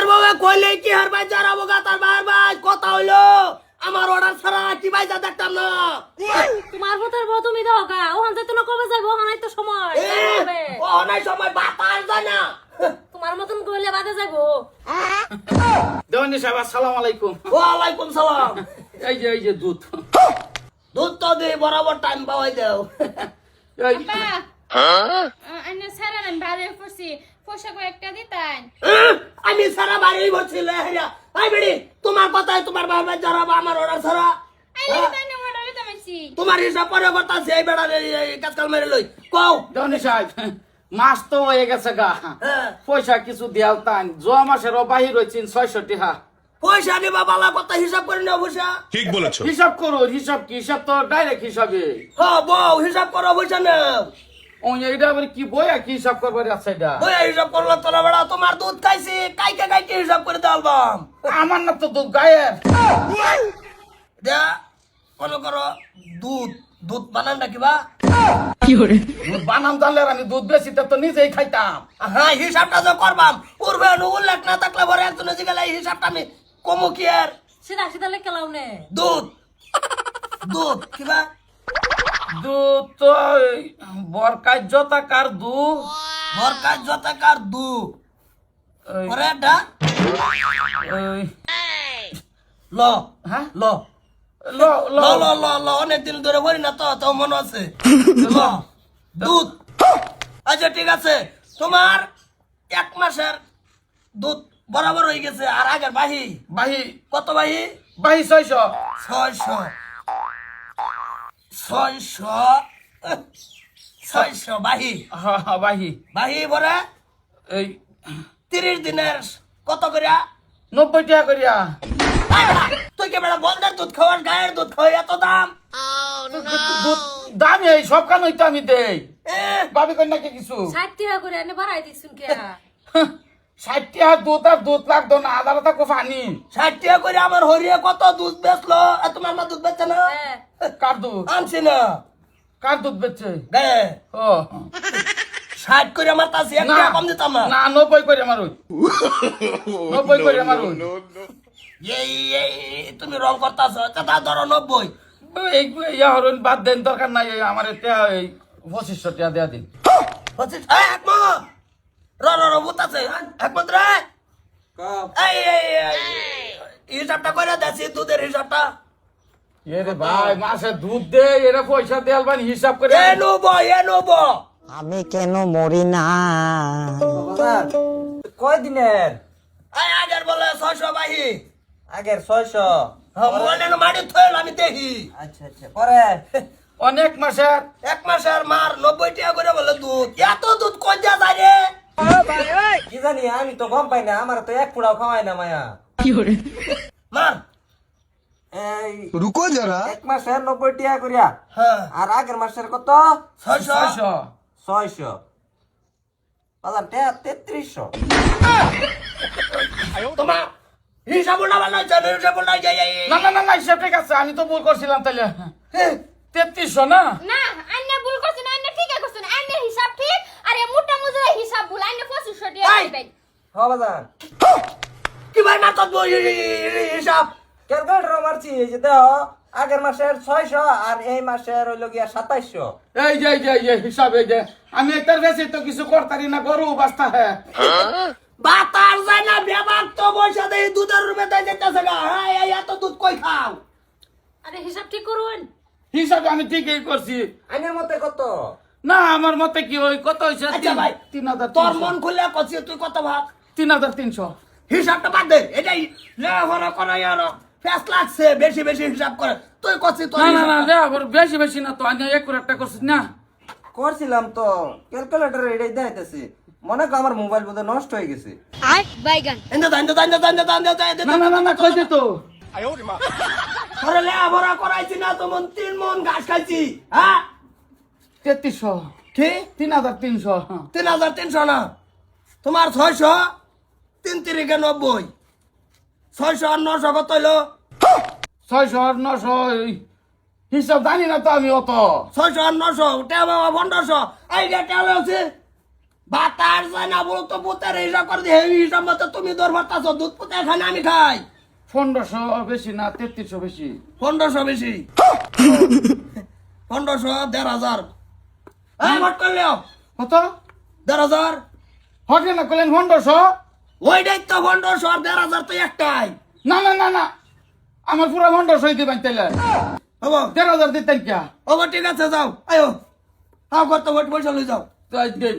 তোমার বাবা কইলে কি হার ভাই জারাবো গা তার বার ভাই কথা হইলো আমার অর্ডার ছাড়া কি বাইজা দেখতাম না তোমার ভূতের বউ তুমি দাও গা ওখান থেকে না কবে যাইবো ওখানে তো সময় ও নাই সময় বাতাস যায় না তোমার মতন কইলে বাদে যাইবো দেওয়ানি সাহেব আসসালামু আলাইকুম। ওয়ালাইকুম সালাম এই যে দুধ দুধ তো দে বরাবর টাইম পাওয়াই দাও এই আন্না সারা নাম বাইরে পড়ছি পোশাক একটা দিতেন আমি সারা বাড়ি বসছি লেহরিয়া আই বেড়ি তোমার কথাই তোমার বাবা জারাবো আমার অর্ডার ছাড়া আইলে তাই না অর্ডার দিতে মাইছি তোমার হিসাব পরে করতাছি এই বেড়া কাজকাল মেরে লই কও দেওয়ানি সাহেব মাস তো হয়ে গেছে গা হ্যাঁ পয়সা কিছু দিয়াল তান জোয়া মাসের বাহির হয়েছেন 600 টাকা। পয়সা নিবা বালা কথা হিসাব করে নাও পয়সা ঠিক বলেছো। হিসাব করো হিসাব কি হিসাব তো ডাইরেক্ট হিসাবে হ্যাঁ বউ হিসাব করো পয়সা নাও ওই এইটা আবার কি বইয়া কি হিসাব করবার আছে এটা বই হিসাব করলো তোরা বেড়া তোমার দুধ খাইছি কাইকে কাইকে হিসাব করে দালবাম আমার না তো দুধ গায়ের দে মনে করো দুধ দুধ বানান না কিবা দুধ বানাম জানলে আর আমি দুধ বেশি তো নিজেই খাইতাম। হ্যাঁ হিসাবটা যে করবাম পূর্বে উল্লেখ না থাকলে পরে একজন গেলে এই হিসাবটা আমি কমু কি আর সিধা সিধা লেখা লাও নে দুধ দুধ কিবা দুধ তো বরকার জতাকার দু বরকার জতাকার দু ওই- পরে ডা ওই ল হ্যাঁ ল ল ল ল ল ল ল অনেকদিন ধরে বলি না তো তো মনে আছে ল দুধ আচ্ছা ঠিক আছে তোমার 1 মাসের দুধ বরাবর হয়ে গেছে আর আগের বাহি বাহি কত বাহি বাহি 600 600 বাহি হ্যাঁ বাহি বাহি ভরে এই 30 দিনের কত করিয়া 90 টাকা করিয়া। আয় বেটা, তুই কে বেড়া বন্ধের দুধ খাওয়ার গায়ের দুধ খাওয়াই এত দাম দুধ দাম এই সব কান হইতো আমি দেই এ, ভাবি কন্যাকে কিছু 60 টাকা করে এনে বাড়াই দিছুন কে 60 টাকা দুধ আর দুধ লাগতো না আধা আধা কো পানি 60 টাকা করে আমার হরিয়ে কত দুধ বেচলো আর তোমার মা দুধ বেচছে না হ্যাঁ কার দুধ আনছি না কার দুধ বেচছে গায়ে ও 60 করে আমার কাছে 1 না টাকা কম দিতাম না না 90 করে আমার ওই 90 করে আমার ওই এই এই তুমি রং করতাছ তা ধরো 90 এই ইয়া হরণ বাদ দেন দরকার নাই আমার এটা এই 2500 টাকা দেয়া দিন। বলছিস একমত র ভূত আছে একমত রে এই এই এই, হিসাবটা করে দেছি দুধের হিসাবটা এ রে ভাই মাসে দুধ দে এরা পয়সা দেয়াল বান হিসাব করে এ নেবো আমি কেন মরি না? কয় দিনের এই আগের বলে 600 বাহি আগের 600? মনে মাটি থইল আমি দেখি আচ্ছা আচ্ছা পরে অনেক মাসের 1 মাসের মার 90 টাকা করে বলে দুধ এত দুধ কই যা যায় রে কি জানি আমি তো গম পাই না আমার তো এক পুড়াও খাওয়াই না মায়া মার এই রুকো যারা। 1 মাসের 90 টাকা করিয়া হ্যাঁ আর আগের মাসের কত 600 600 600 পালাম 3300 তোমার হিসাব না ভালো জানো হিসাব না যাই না না না না হিসাব ঠিক আছে আমি তো ভুল করছিলাম তাহলে 3300 না না আন্না ভুল করছেন আন্না ঠিক করছেন আন্না হিসাব ঠিক আর এ মোটা মুজরা হিসাব ভুল আন্না 2500 টাকা এই! দিবেন হ বাজান কি ভাই না তো হিসাব ক্যালকুলেটর মারছি এই যে দাও আগের মাসের 600 আর এই মাসের হইল গিয়া 2700 এই যে হিসাব এই যে আমি এটার বেশি তো কিছু করতারি না গরু বাস্তা হ্যাঁ বাতার যায় না বেবাক তো পয়সা দেই দুধের রুমে দেই যেতেছে গা হ্যাঁ এই এত দুধ কই খাও আরে হিসাব ঠিক করুন হিসাব আমি ঠিকই করছি আইনের মতে কত না আমার মতে কি ওই কত হইছে আচ্ছা ভাই 3000 তোর মন খুলে কছি তুই কত ভাগ 3300 হিসাবটা বাদ দে এটাই লেখাপড়া করা আর ফেস লাগছে বেশি বেশি হিসাব করে তুই কছি তোর না না না হিসাবটা। রে আবার বেশি বেশি না তো আমি এক একটা করছিস না করছিলাম তো ক্যালকুলেটর এটাই দেখাইতেছি মনে কর আমার মোবাইল বোধহয় নষ্ট হয়ে গেছে এনে দান না না না না কই দে তো তোরে লেখাপড়া করাইছি না তো মন 3 মন ঘাস খাইছি হ্যাঁ 3300 কি 3300 3300 না তোমার 600 3 তিরিকে 90 600 আর 900 কত হইলো 600 আর 900 হিসাব জানি না তো আমি অত 600 আর 900 টেবা 1500 এই যে টেলা আছে বাতার যায় না বলো তো পুতের হিসাব করে দিয়ে এই হিসাব মতো তুমি দর ভাতাছো দুধ পুতে খানে আমি খাই 1500 বেশি না 3300 বেশি 1500 বেশি 1500 1500 এই মোট করলেও কত 1500 হটে না করলেন 1500 ওইটাই তো 1500 আর 1500 তো একটাই না না না না আমার পুরো 1500 দিবেন তাইলে হবো 13000 দিতেন কিয়া ওগো ঠিক আছে যাও আয়ো হাও করতে পয়সা লই যাও তো আজ দিন